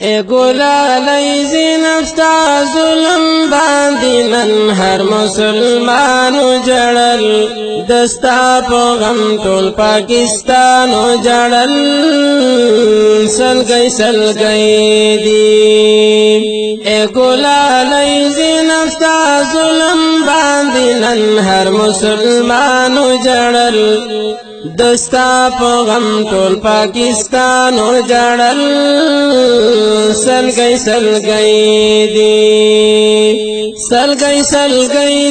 اے گلالی زینفتا ظلم باندینن ہر مسلمانو جڑل دستا پغم طول پاکستانو جڑل سلگئی دی اے گلالی زینفتا ظلم باندینن ہر مسلمانو جڑل دستا پغم طول پاکستانو جڑل سلگئی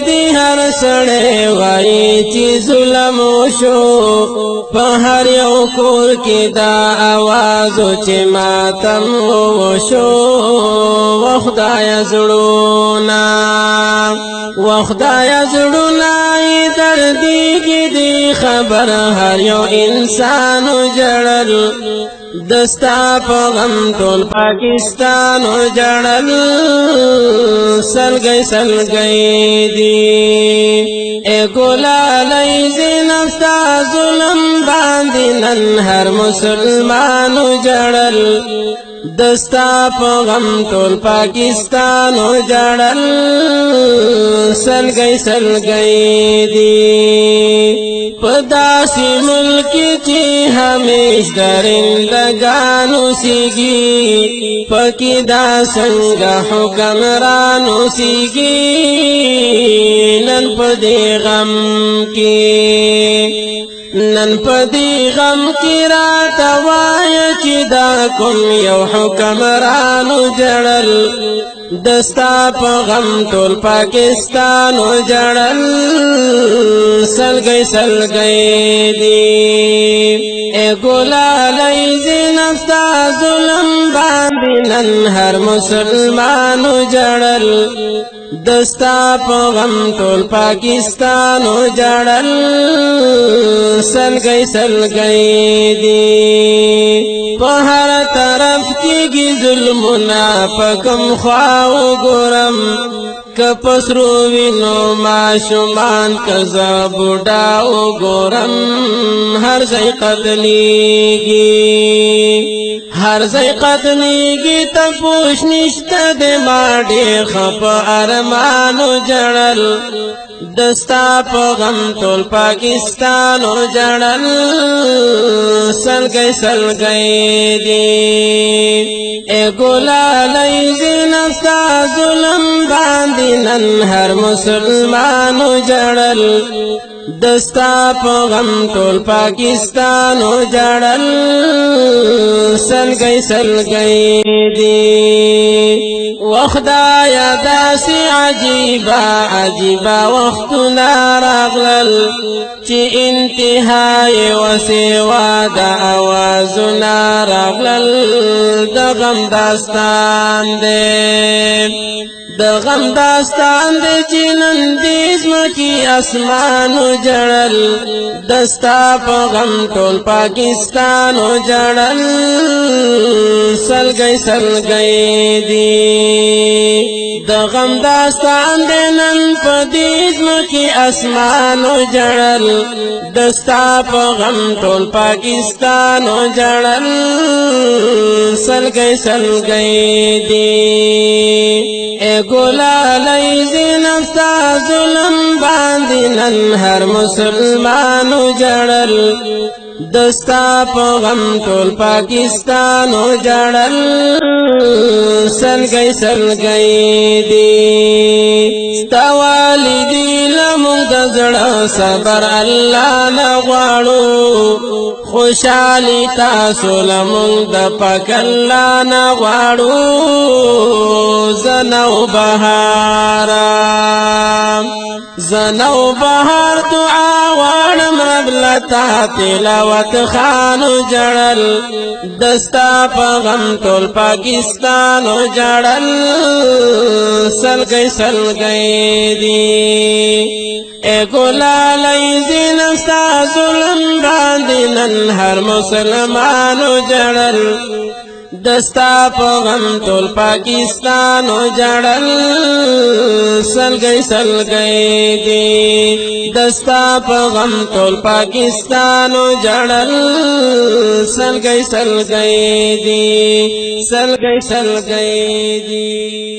دی ہر سڑے وائی چی ظلم شو پہر یو کور کی دا آوازو چی ماتم شو وخدای زڑونا دردی کی دی خبر ہر یو انسانو جڑل دستا پغم طول پاکستانو جڑل سلگئی دی اے گلالی زینفتا ظلم باندینن ہر مسلمانو جڑل دستا پغم طول پاکستانو جڑل سلگئی دی پداسی ملکی چی ہمیش درندگانو سیگی پکی دا سنگا حکمرانو سیگی نن پدی غم کی رات وای چی دا کم یو حکمرانو جڑل دستا پغم طول پاکستانو جڑل سلگئی دی اے گلالی زینفتا ظلم باندینن ہر مسلمانو جڑل دستا پغم طول پاکستانو جڑل سلگئی دی پہر طرف کی گی ظلمنا پکم خواو گرم کپسرو وینو معشومان کزا بوڈاو گرم ہر زی قتلیگی تپوش نشتا دے ماڑی خپ ارمانو جڑل دستا پغم طول پاکستانو جڑل سلگئی دی اے گلالی زینفتا ظلم باندینن ہر مسلمانو جڑل دستا پغم طول پاکستانو جڑل سلگئی دی وخدایا داسی عجیبا وختنا راغلل چی انتہائی وسیوا دا آوازنا راغلل دا غم داستان دے جنن دیزم کی اسمانو جڑل دستا پغم طول پاکستانو جڑل سلگئی دی دغم داستان دے نن پدیزم کی اسمانو جڑل دستا پغم طول پاکستانو جڑل سلگئی دی اے گلالی زینفتا ظلم باندینن ہر مسلمانو جڑل دستا پغم طول پاکستانو جڑل سلگئی دی ستا والدی لمونگ دزڑا صبر اللہ نغوارو خوشالی تاسو لمونگ دا پاک اللہ نغوارو زنو بہار دعا وارم رب لتا تلاوت خانو جڑل دستا پغم طول پاکستانو جڑل سلگئی دی اے گلالی زینفتا ظلم باندینن ہر مسلمانو جڑل دستا پغم ټول پاکستان جړل سلګي دی دستا پغم ټول پاکستان جړل سلګي دی